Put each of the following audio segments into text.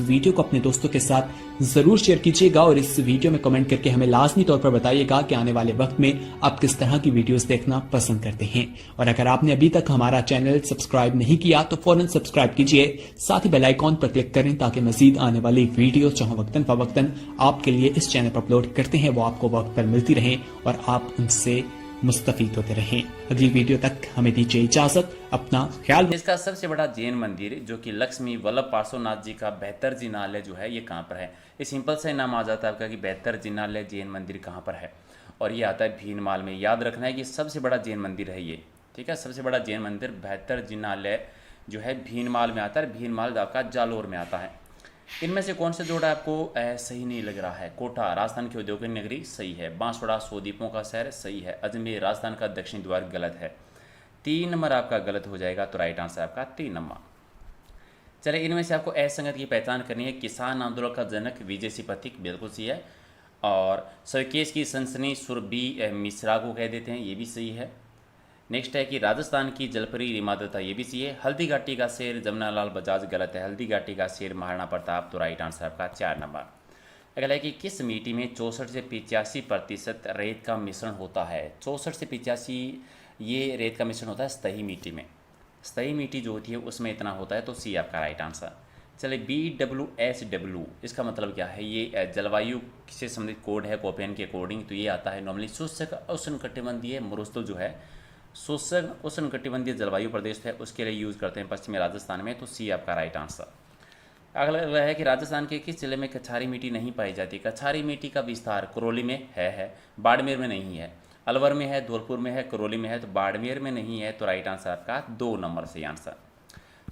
Video को अपने दोस्तों के साथ जरूर शेयर कीजिएगा और इस वीडियो में कमेंट करके हमें लाजमी तौर पर बताइएगा कि आने वाले वक्त में आप किस तरह की वीडियोस देखना पसंद करते हैं। और अगर आपने अभी तक हमारा चैनल सब्सक्राइब नहीं किया तो फौरन सब्सक्राइब कीजिए, साथ ही बेल आइकॉन पर क्लिक करें ताकि मजीद आने वाली वीडियो जो वक्तन फवक्तन आपके लिए इस चैनल पर अपलोड करते हैं वो आपको वक्त पर मिलती रहे और आप उनसे मुस्तफीद होते रहें। अगली वीडियो तक हमें दीजिए इजाजत, अपना ख्याल। इसका सबसे बड़ा जैन मंदिर जो कि लक्ष्मी वल्लभ पार्श्वनाथ जी का बेहतर जिनालय जो है ये कहाँ पर है। ये सिंपल से नाम आ जाता है आपका कि बेहतर जिनालय जैन मंदिर कहाँ पर है, और ये आता है भीनमाल में। याद रखना है कि सबसे बड़ा जैन मंदिर है ये, ठीक है। सबसे बड़ा जैन मंदिर बेहतर जिनालय जो है भीनमाल में आता है। भीनमाल आपका जालोर में आता है। इनमें से कौन सा जोड़ा आपको सही नहीं लग रहा है? कोटा राजस्थान की औद्योगिक नगरी सही है। बांसवाड़ा 100 द्वीपों का शहर सही है। अजमेर राजस्थान का दक्षिण द्वार गलत है। 3 नंबर आपका गलत हो जाएगा, तो राइट आंसर आपका 3 नंबर। चलिए, इनमें से आपको असंगत की पहचान करनी है। किसान आंदोलन का जनक विजय सिंह पथिक बिल्कुल सही है। और सरकेश की सनसनी सुरभि मिश्रा को कह देते हैं, ये भी सही है। नेक्स्ट है कि राजस्थान की जलपरी रीमा दत्ता, ये भी सही है। हल्दी घाटी का शेर जमुनालाल बजाज गलत है। हल्दी घाटी का शेर महाराणा प्रताप, तो राइट आंसर आपका 4 नंबर। अगला है कि किस मिट्टी में 64 से 85% रेत का मिश्रण होता है? 64 से 85 ये रेत का मिश्रण होता है सतही मिट्टी में। सतही मिट्टी जो होती है उसमें इतना होता है, तो सी आपका राइट आंसर। चलिए, BWSW इसका मतलब क्या है? ये जलवायु से संबंधित कोड है कोपेन के अकॉर्डिंग। तो ये आता है नॉर्मली शुष्क उष्णकटिबंधीय मरुस्थल जो है, शुष्क उष्णकटिबंधीय जलवायु प्रदेश है, उसके लिए यूज़ करते हैं पश्चिमी राजस्थान में। तो सी आपका राइट आंसर। अगला है कि राजस्थान के किस जिले में कछारी मिट्टी नहीं पाई जाती? कछारी मिट्टी का विस्तार करौली में है, बाड़मेर में नहीं है। अलवर में है, धौलपुर में है, करौली में है, तो बाड़मेर में नहीं है। तो राइट आंसर आपका 2 नंबर से आंसर।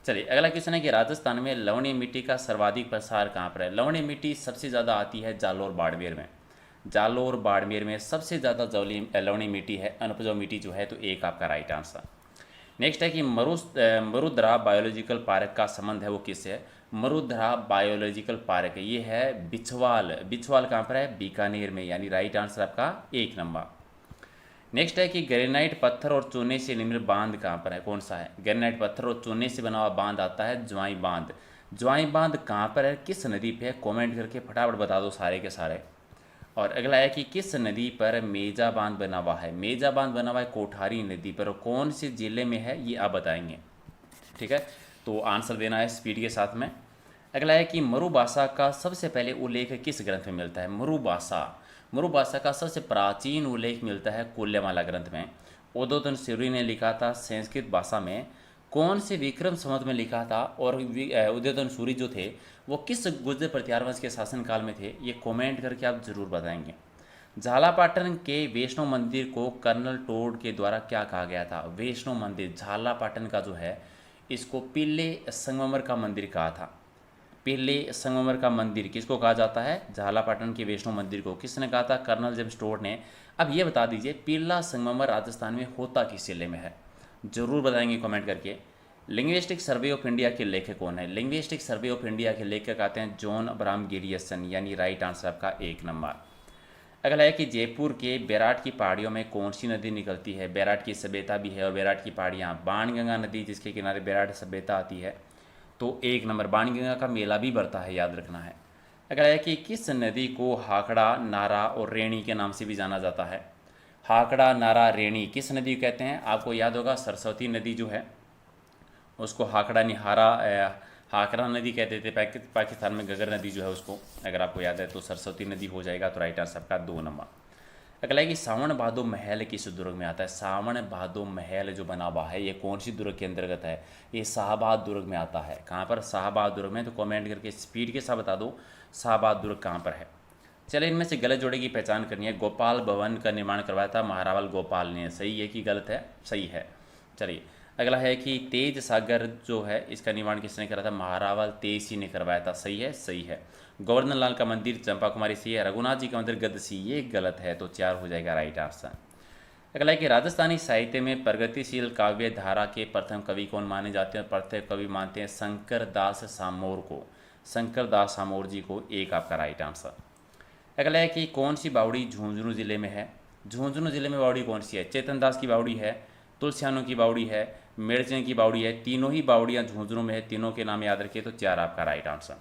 चलिए, अगला क्वेश्चन है कि राजस्थान में लवणीय मिट्टी का सर्वाधिक प्रसार कहाँ पर है? लवणीय मिट्टी सबसे ज़्यादा आती है जालोर बाड़मेर में। जालोर बाड़मेर में सबसे ज़्यादा लवणीय मिट्टी है। अनउपजाऊ मिट्टी जो है, तो एक आपका राइट आंसर। नेक्स्ट है कि मरुधरा बायोलॉजिकल पार्क का संबंध है वो किससे है? मरुधरा बायोलॉजिकल पार्क ये है बिछवाल। बिछवाल कहाँ पर है? बीकानेर में, यानी राइट आंसर आपका 1 नंबर। नेक्स्ट है कि ग्रेनाइट पत्थर और चूने से निर्मित बांध कहाँ पर है? कौन सा है? ग्रेनाइट पत्थर और चूने से बना हुआ बांध आता है ज्वाई बांध। ज्वाई बांध कहाँ पर है, किस नदी पे है? कमेंट करके फटाफट बता दो सारे के सारे। और अगला है कि किस नदी पर मेजा बांध बना हुआ है? मेजा बांध बना हुआ है कोठारी नदी पर, और कौन से जिले में है ये आप बताएंगे, ठीक है। तो आंसर देना है स्पीड के साथ में। अगला है कि मरुभाषा का सबसे पहले उल्लेख किस ग्रंथ में मिलता है? मरुभाषा का सबसे प्राचीन उल्लेख मिलता है कुल्यमाला ग्रंथ में। उद्योधन सूरी ने लिखा था संस्कृत भाषा में। कौन से विक्रम संवत में लिखा था? और उद्योधन सूरी जो थे वो किस गुर्जर प्रतिहार वंश के शासनकाल में थे? ये कमेंट करके आप जरूर बताएंगे। झालापाटन के वैष्णो मंदिर को कर्नल टोड के द्वारा क्या कहा गया था? वैष्णो मंदिर झालापाटन का जो है इसको पिल्ले संगमरमर का मंदिर कहा था। पिल्ले संगमरमर का मंदिर किसको कहा जाता है? झालापाटन के वैष्णो मंदिर को। किसने कहा था? कर्नल जेम्स टोड ने। अब ये बता दीजिए पिल्ला संगमरमर राजस्थान में होता किस जिले में है? जरूर बताएंगे कमेंट करके। लिंग्विस्टिक सर्वे ऑफ इंडिया के लेखक कौन है? लिंग्विस्टिक सर्वे ऑफ इंडिया के लेखक आते हैं जॉन अब्राहम गिरियसन, यानी राइट आंसर आपका 1 नंबर। अगला है कि जयपुर के बैराट की पहाड़ियों में कौन सी नदी निकलती है? बैराट की सभ्यता भी है और बैराट की पहाड़ियाँ, बाणगंगा नदी जिसके किनारे बैराट सभ्यता आती है, तो 1 नंबर। बाणगंगा का मेला भी बढ़ता है, याद रखना है। अगला है कि किस नदी को हाकड़ा, नारा और रेणी के नाम से भी जाना जाता है? हाकड़ा, नारा, रेणी किस नदी को कहते हैं? आपको याद होगा सरस्वती नदी जो है उसको हाकड़ा निहारा हाकरा नदी कहते थे। पाकिस्तान में गगर नदी जो है उसको, अगर आपको याद है तो सरस्वती नदी हो जाएगा। तो राइट आंसर आपका 2 नंबर। अगला है कि सावन भादो महल किस दुर्ग में आता है? सावन भादो महल जो बना हुआ है ये कौन सी दुर्ग के अंतर्गत है? ये शाहबाद दुर्ग में आता है। कहाँ पर? शाहबाद दुर्ग में। तो कमेंट करके स्पीड के साथ बता दो शाहबाद दुर्ग कहाँ पर है। चलिए, इनमें से गलत जोड़े की पहचान करनी है। गोपाल भवन का निर्माण करवाया था महारावल गोपाल ने। सही है कि गलत है? सही है। चलिए, अगला है कि तेज सागर जो है इसका निर्माण किसने करा था? महारावल तेजी ने करवाया था। सही है? सही है। गोवर्धन लाल का मंदिर चंपा कुमारी सही है। रघुनाथ जी का मंदिर गदसी, ये गलत है। तो 4 हो जाएगा राइट आंसर। अगला है कि राजस्थानी साहित्य में प्रगतिशील काव्य धारा के प्रथम कवि कौन माने जाते हैं? प्रथम कवि मानते हैं शंकर दास सामोर को। शंकर दास सामोर जी को, 1 आपका राइट आंसर। अगला है कि कौन सी बावड़ी झुंझुनू जिले में है? झुंझुनू जिले में बावड़ी कौन सी है? चेतन दास की बावड़ी है, तुलसियानो की बावड़ी है, मेड़चन की बावड़ी है। तीनों ही बावड़ियाँ झुंझुनू में है। तीनों के नाम याद रखिए। तो 4 आपका राइट आंसर।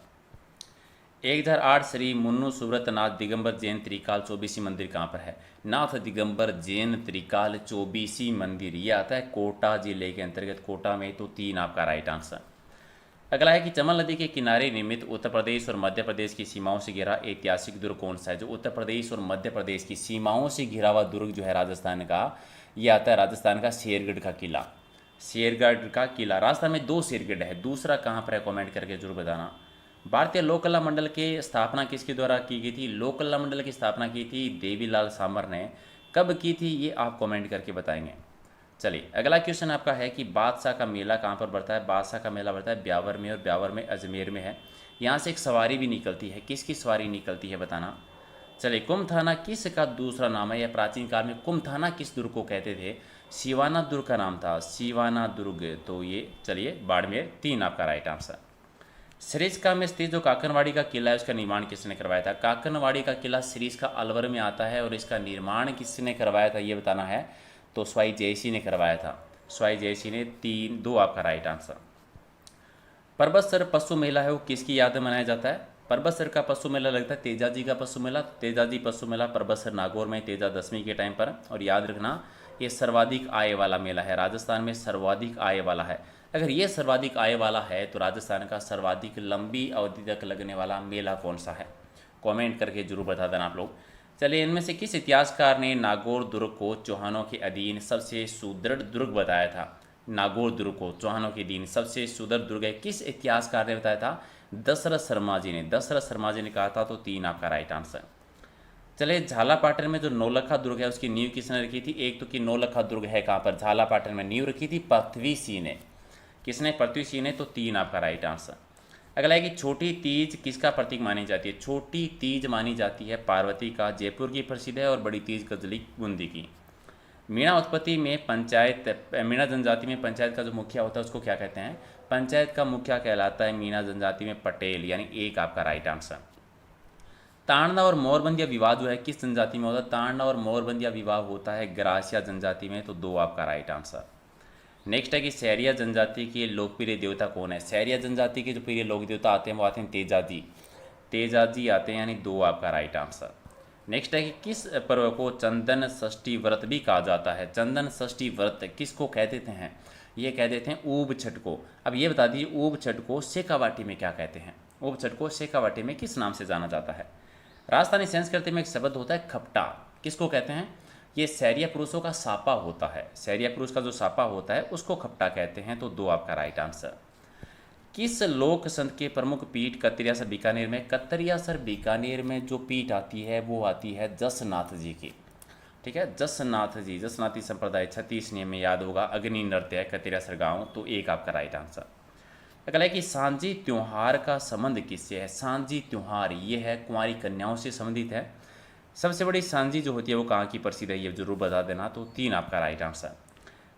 1008 श्री मुन्नू सुब्रत नाथ दिगंबर जैन त्रिकाल चौबीसी मंदिर कहाँ पर है? नाथ दिगंबर जैन त्रिकाल चौबीसी मंदिर ये आता है कोटा जिले के अंतर्गत, कोटा में। तो 3 आपका राइट आंसर। अगला है कि चमन नदी के किनारे निर्मित उत्तर प्रदेश और मध्य प्रदेश की सीमाओं से घिरा ऐतिहासिक दुर्ग कौन सा है? जो उत्तर प्रदेश और मध्य प्रदेश की सीमाओं से घिरा हुआ दुर्ग जो है राजस्थान का, ये आता है राजस्थान का शेरगढ़ का किला। शेरगढ़ का किला, राजस्थान में 2 शेरगढ़ है, दूसरा कहाँ पर है कॉमेंट करके जरूर बताना। भारतीय लोक कला मंडल की स्थापना किसके द्वारा की गई थी? लोक कला मंडल की स्थापना की थी देवीलाल सामर ने। कब की थी ये आप कमेंट करके बताएंगे। चलिए अगला क्वेश्चन आपका है कि बादशाह का मेला कहाँ पर बढ़ता है? बादशाह का मेला बढ़ता है ब्यावर में, और ब्यावर में अजमेर में है। यहाँ से एक सवारी भी निकलती है, किसकी सवारी निकलती है बताना। चलिए, कुमथाना किस का दूसरा नाम है? या प्राचीन काल में कुमथाना किस दुर्ग को कहते थे? शिवाना दुर्ग का नाम था, शिवाना दुर्ग। तो ये चलिए बाड़मेर, 3 आपका राइट आंसर। सरिस्का में स्थित जो काकनवाड़ी का किला है उसका निर्माण किसने करवाया था? काकनवाड़ी का किला सरिस्का अलवर में आता है, और इसका निर्माण किसने करवाया था ये बताना है। तो स्वाई जयसिंह ने करवाया था, स्वाई जयसिंह ने। 2 आपका राइट आंसर। परबतसर पशु मेला है वो किसकी याद में मनाया जाता है? परबतसर का पशु मेला लगता है तेजाजी का पशु मेला। तेजाजी पशु मेला परबतसर नागौर में तेजा दशमी के टाइम पर। और याद रखना ये सर्वाधिक आय वाला मेला है, राजस्थान में सर्वाधिक आय वाला है। अगर ये सर्वाधिक आय वाला है तो राजस्थान का सर्वाधिक लंबी अवधि तक लगने वाला मेला कौन सा है? कमेंट करके जरूर बता देना आप लोग। चलिए, इनमें से किस इतिहासकार ने नागौर दुर्ग को चौहानों के अधीन सबसे सुदृढ़ दुर्ग बताया था? नागौर दुर्ग को चौहानों के अधीन सबसे सुदृढ़ दुर्ग है, किस इतिहासकार ने बताया था? दशरथ शर्मा जी ने, दशरथ शर्मा जी ने कहा था। तो 3 आपका राइट आंसर। चलिए, झालापाटन में जो नौलखा दुर्ग है उसकी नींव किसने रखी थी? एक तो कि नौलखा दुर्ग है कहाँ पर? झालापाटन में नींव रखी थी पृथ्वी सिंह ने। किसने? पृथ्वी सिंह ने। तो 3 आपका राइट आंसर। अगला है कि छोटी तीज किसका प्रतीक मानी जाती है? छोटी तीज मानी जाती है पार्वती का, जयपुर की प्रसिद्ध है, और बड़ी तीज गजली बूंदी की। मीणा उत्पत्ति में पंचायत, मीणा जनजाति में पंचायत का जो मुखिया होता है उसको क्या कहते हैं? पंचायत का मुखिया कहलाता है मीणा जनजाति में पटेल, यानी 1 आपका राइट आंसर। ताड़ना और मोरबंदिया विवाह जो है किस जनजाति में होता है? ताड़ना और मोरबंदिया विवाह होता है ग्रासिया जनजाति में। तो 2 आपका राइट आंसर। नेक्स्ट है कि सैरिया जनजाति के लोकप्रिय देवता कौन है? सैरिया जनजाति के जो प्रिय लोक देवता आते हैं वो आते हैं तेजाजी, तेजाजी आते हैं, यानी 2 आपका राइट आंसर। नेक्स्ट है कि किस पर्व को चंदन षष्ठी व्रत भी कहा जाता है? चंदन षष्ठी व्रत किसको कह देते हैं? ये कह देते हैं ऊब छठ को। अब ये बता दीजिए ऊब छठ को शेखावाटी में क्या कहते हैं? ऊब छठ को शेखावाटी में किस नाम से जाना जाता है? राजस्थानी संस्कृति में एक शब्द होता है खपटा, किसको कहते हैं? ये सैरिया पुरुषों का सापा होता है, सैरिया पुरुष का जो सापा होता है उसको खपटा कहते हैं। तो 2 आपका राइट आंसर। किस लोक संत के प्रमुख पीठ कतरियासर बीकानेर में? कतरियासर बीकानेर में जो पीठ आती है वो आती है जसनाथ जी की। ठीक है, जसनाथ जी, जसनाथी संप्रदाय 36 नियम में याद होगा। अग्नि नृत्य है कतरियासर गांव। तो 1 आपका राइट आंसर। अगला है कि सांझी त्योहार का संबंध किससे है? सांझी त्योहार ये है कुंवारी कन्याओं से संबंधित है। सबसे बड़ी सांझी जो होती है वो कहाँ की प्रसिद्ध है ये जरूर बता देना। तो 3 आपका राइट आंसर।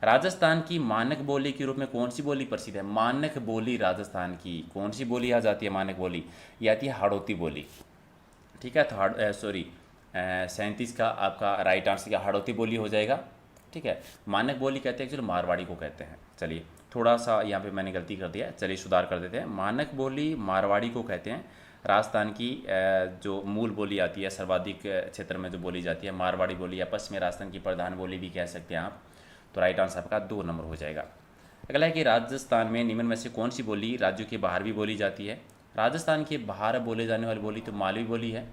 राजस्थान की मानक बोली के रूप में कौन सी बोली प्रसिद्ध है? मानक बोली राजस्थान की कौन सी बोली आ जाती है? मानक बोली ये आती है हाड़ौती बोली। ठीक है, तो सॉरी 37 का आपका राइट आंसर क्या हाड़ौती बोली हो जाएगा। ठीक है, मानक बोली कहते हैं एक्चुअली मारवाड़ी को कहते हैं। चलिए थोड़ा सा यहाँ पे मैंने गलती कर दिया, चलिए सुधार कर देते हैं। मानक बोली मारवाड़ी को कहते हैं। राजस्थान की जो मूल बोली आती है सर्वाधिक क्षेत्र में जो बोली जाती है मारवाड़ी बोली, या पश्चिमी राजस्थान की प्रधान बोली भी कह सकते हैं आप। तो राइट आंसर आपका 2 नंबर हो जाएगा। अगला है कि राजस्थान में निम्न में से कौन सी बोली राज्यों के बाहर भी बोली जाती है? राजस्थान के बाहर बोले जाने वाली बोली तो मालवी बोली है।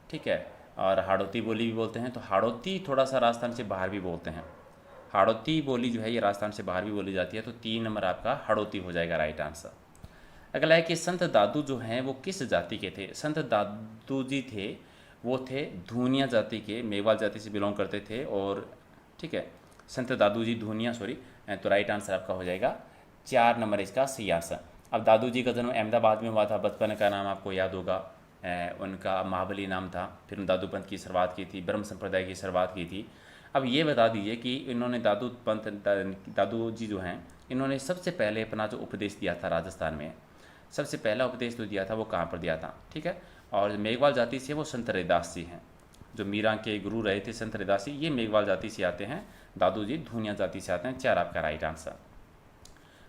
ठीक है, और हाड़ौती बोली भी बोलते हैं। तो हाड़ौती थोड़ा सा राजस्थान से बाहर भी बोलते हैं। हाड़ौती बोली जो है ये राजस्थान से बाहर भी बोली जाती है। तो 3 नंबर आपका हाड़ौती हो जाएगा राइट आंसर। अगला है कि संत दादू जो हैं वो किस जाति के थे? संत दादू जी थे वो थे धूनिया जाति के, मेवाल जाति से बिलोंग करते थे। और ठीक है, संत दादू जी धूनिया, सॉरी। तो राइट आंसर आपका हो जाएगा 4 नंबर इसका सही आंसर। अब दादू जी का जन्म अहमदाबाद में हुआ था। बचपन का नाम आपको याद होगा, उनका महाबली नाम था। फिर दादू पंथ की शुरुआत की थी, ब्रह्म संप्रदाय की शुरुआत की थी। अब ये बता दीजिए कि इन्होंने दादू जी जो हैं इन्होंने सबसे पहले अपना जो उपदेश दिया था राजस्थान में, सबसे पहला उपदेश जो दिया था वो कहाँ पर दिया था? ठीक है, और मेघवाल जाति से वो संत रैदास जी हैं, जो मीरा के गुरु रहे थे संत रैदास जी, ये मेघवाल जाति से आते हैं। दादू जी धूनिया जाति से आते हैं। 4 आपका राइट आंसर।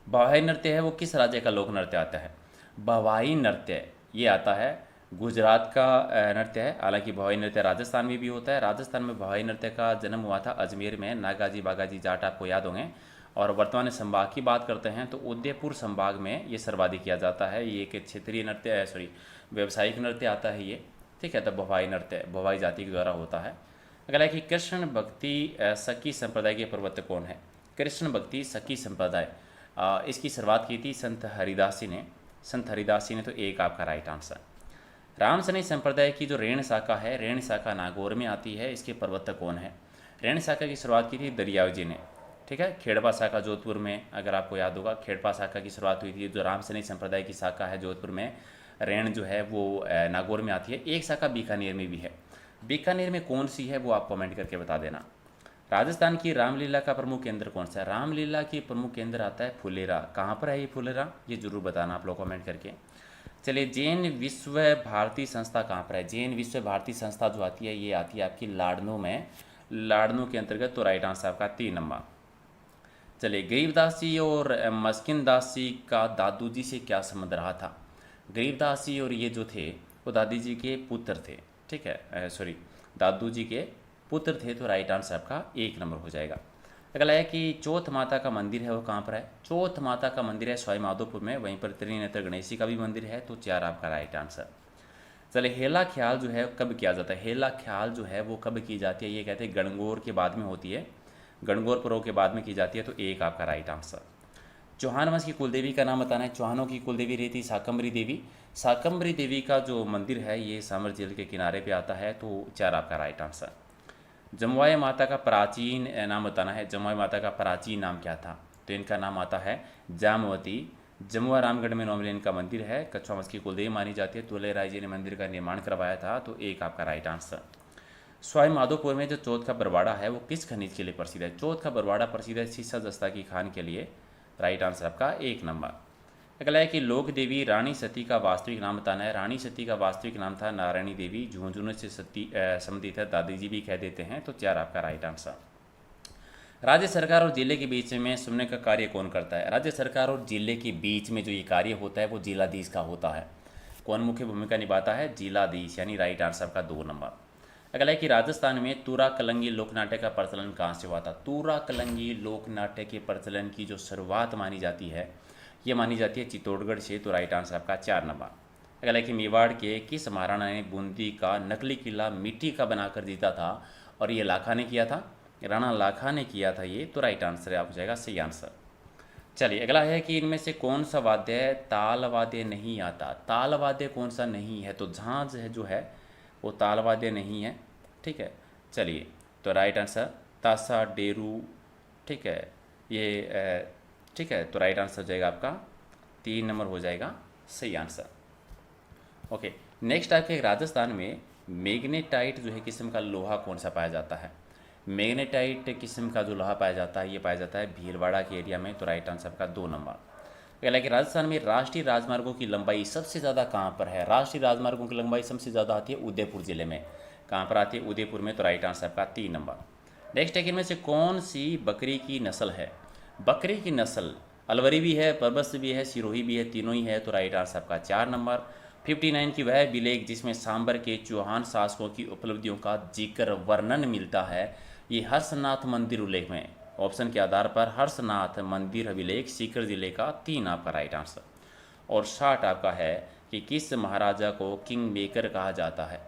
भवाई नृत्य है वो किस राज्य का लोक नृत्य आता है? भवाई नृत्य ये आता है गुजरात का नृत्य है। हालांकि भवाई नृत्य राजस्थान में भी होता है। राजस्थान में भवाई नृत्य का जन्म हुआ था अजमेर में, नागाजी बागाजी जाट आपको याद होंगे। और वर्तमान संभाग की बात करते हैं तो उदयपुर संभाग में ये सर्वाधिक किया जाता है। ये एक क्षेत्रीय नृत्य सॉरी व्यावसायिक नृत्य आता है ये, ठीक है। तो भवाई नृत्य भवाई जाति के द्वारा होता है। अगला है कि कृष्ण भक्ति सखी संप्रदाय के प्रवर्तक कौन है। कृष्ण भक्ति सखी संप्रदाय इसकी शुरुआत की थी संत हरिदास जी ने। संत हरिदास जी ने, तो एक आपका राइट आंसर। रामसनी संप्रदाय की जो रेण शाखा है, रेण शाखा नागौर में आती है, इसके प्रवर्तक कौन है। रेण शाखा की शुरुआत की थी दरियाव जी ने, ठीक है। खेड़पा शाखा जोधपुर में, अगर आपको याद होगा, खेड़पा शाखा की शुरुआत हुई थी। जो रामसनी संप्रदाय की शाखा है जोधपुर में, रेण जो है वो नागौर में आती है। एक शाखा बीकानेर में भी है। बीकानेर में कौन सी है वो आप कमेंट करके बता देना। राजस्थान की रामलीला का प्रमुख केंद्र कौन सा है। रामलीला की प्रमुख केंद्र आता है फुलेरा। कहाँ पर है ये फुलेरा, ये जरूर बताना आप लोग कमेंट करके। चलिए, जैन विश्व भारती संस्था कहाँ पर है। जैन विश्व भारती संस्था जो आती है ये आती है आपकी लाडनू में, लाडनू के अंतर्गत। तो राइट आंसर आपका 3 नंबर। चलिए, गरीबदास जी और मस्किन दास जी का दादू जी से क्या संबंध रहा था। गरीबदास जी और ये जो थे वो दादी जी के पुत्र थे, ठीक है। सॉरी, दादू जी के पुत्र थे। तो राइट आंसर आपका 1 नंबर हो जाएगा। अगला है कि चौथ माता का मंदिर है वो कहाँ पर है। चौथ माता का मंदिर है सवाई माधोपुर में। वहीं पर त्रिनेत्र गणेशी का भी मंदिर है। तो 4 आपका राइट आंसर। चलिए, हेला ख्याल जो है कब किया जाता है। हेला ख्याल जो है वो कब की जाती है। ये कहते हैं गणगौर के बाद में होती है, गणगौर पर्व के बाद में की जाती है। तो 1 आपका राइट आंसर। चौहान वंश की कुलदेवी का नाम बताना है। चौहानों की कुलदेवी रहती शाकंभरी देवी। शाकंभरी देवी का जो मंदिर है ये सामर झील के किनारे पे आता है। तो 4 आपका राइट आंसर। जमुआई माता का प्राचीन नाम बताना है। जमुआई माता का प्राचीन नाम क्या था। तो इनका नाम आता है जामवती। जमुआ रामगढ़ में नॉर्मली इनका मंदिर है। कच्छा वंश की कुलदेवी मानी जाती है। तुले राय जी ने मंदिर का निर्माण करवाया था। तो 1 आपका राइट आंसर। सवाई माधोपुर में जो चौथ का बरवाड़ा है वो किस खनिज के लिए प्रसिद्ध है। चौथ का बरवाड़ा प्रसिद्ध है सीसा जस्ता की खान के लिए। राइट आंसर आपका 1 नंबर। अगला है कि लोक देवी रानी सती का वास्तविक नाम बताना है। रानी सती का वास्तविक नाम था नारायणी देवी। झुंझुनू से सती संबंधित है, दादी जी भी कह देते हैं। तो 4 आपका राइट आंसर। राज्य सरकार और जिले के बीच में सुनने का कार्य कौन करता है। राज्य सरकार और जिले के बीच में जो ये कार्य होता है वो जिलाधीश का होता है। कौन मुख्य भूमिका निभाता है, जिलाधीश, यानी राइट आंसर का 2 नंबर। अगला है कि राजस्थान में तूरा कलंगी लोक नाट्य का प्रचलन कहाँ से हुआ था। तूरा कलंगी लोक नाट्य के प्रचलन की जो शुरुआत मानी जाती है ये मानी जाती है चित्तौड़गढ़ से। तो राइट आंसर आपका 4 नंबर। अगला है कि मेवाड़ के किस महाराणा ने बूंदी का नकली किला मिट्टी का बनाकर जीता था, और ये लाखा ने किया था, राणा लाखा ने किया था ये। तो राइट आंसर आप हो जाएगा सही आंसर। चलिए, अगला है कि इनमें से कौन सा वाद्य ताल वाद्य नहीं आता। ताल वाद्य कौन सा नहीं है। तो झांझ है जो है वो ताल वाद्य नहीं है, ठीक है। चलिए, तो राइट आंसर तासा डेरू, ठीक है, ये ठीक है। तो राइट आंसर हो जाएगा आपका 3 नंबर हो जाएगा सही आंसर। ओके, नेक्स्ट आपके राजस्थान में मैग्नेटाइट जो है किस्म का लोहा कौन सा पाया जाता है। मैग्नेटाइट किस्म का जो लोहा पाया जाता है ये पाया जाता है भीलवाड़ा के एरिया में। तो राइट आंसर का 2 नंबर। अगला कि राजस्थान में राष्ट्रीय राजमार्गों की लंबाई सबसे ज़्यादा कहाँ पर है। राष्ट्रीय राजमार्गों की लंबाई सबसे ज़्यादा आती है उदयपुर जिले में। कहाँ पर आती है, उदयपुर में। तो राइट आंसर का 3 नंबर। नेक्स्ट है कि इनमें से कौन सी बकरी की नस्ल है। बकरी की नस्ल अलवरी भी है, परबस भी है, सिरोही भी है, तीनों ही है। तो राइट आंसर आपका 4 नंबर। 59 की वह विलेख जिसमें सांबर के चौहान शासकों की उपलब्धियों का जिक्र वर्णन मिलता है ये हर्षनाथ मंदिर उल्लेख में। ऑप्शन के आधार पर हर्षनाथ मंदिर अभिलेख सीकर जिले का 3 आपका राइट आंसर। और 60 आपका है कि किस महाराजा को किंग मेकर कहा जाता है।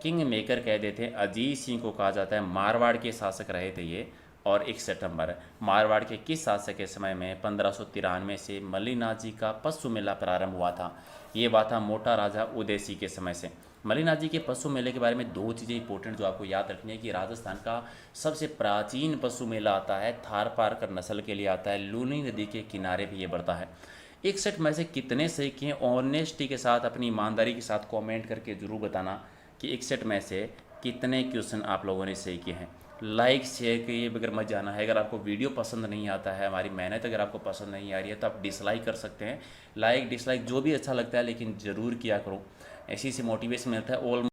किंग मेकर कह देते हैं अजीत सिंह को कहा जाता है। मारवाड़ के शासक रहे थे ये। और 61 नंबर, मारवाड़ के किस शासक के समय में 1593 से मल्लिनाथ जी का पशु मेला प्रारंभ हुआ था। ये बात था मोटा राजा उदय सिंह के समय से। मल्लिनाथ जी के पशु मेले के बारे में 2 चीज़ें इंपॉर्टेंट जो आपको याद रखनी है कि राजस्थान का सबसे प्राचीन पशु मेला आता है थार पारकर नस्ल के लिए आता है। लूनी नदी के किनारे भी ये बढ़ता है। 61 में से कितने सही किए, ऑनेस्टी के साथ अपनी ईमानदारी के साथ कमेंट करके जरूर बताना कि 61 में से कितने क्वेश्चन आप लोगों ने सही किए हैं। लाइक शेयर करिए अगर मत जाना है। अगर आपको वीडियो पसंद नहीं आता है, हमारी मेहनत अगर आपको पसंद नहीं आ रही है तो आप डिसलाइक कर सकते हैं। लाइक डिसलाइक जो भी अच्छा लगता है लेकिन ज़रूर किया करो, ऐसी से मोटिवेशन मिलता है। ऑल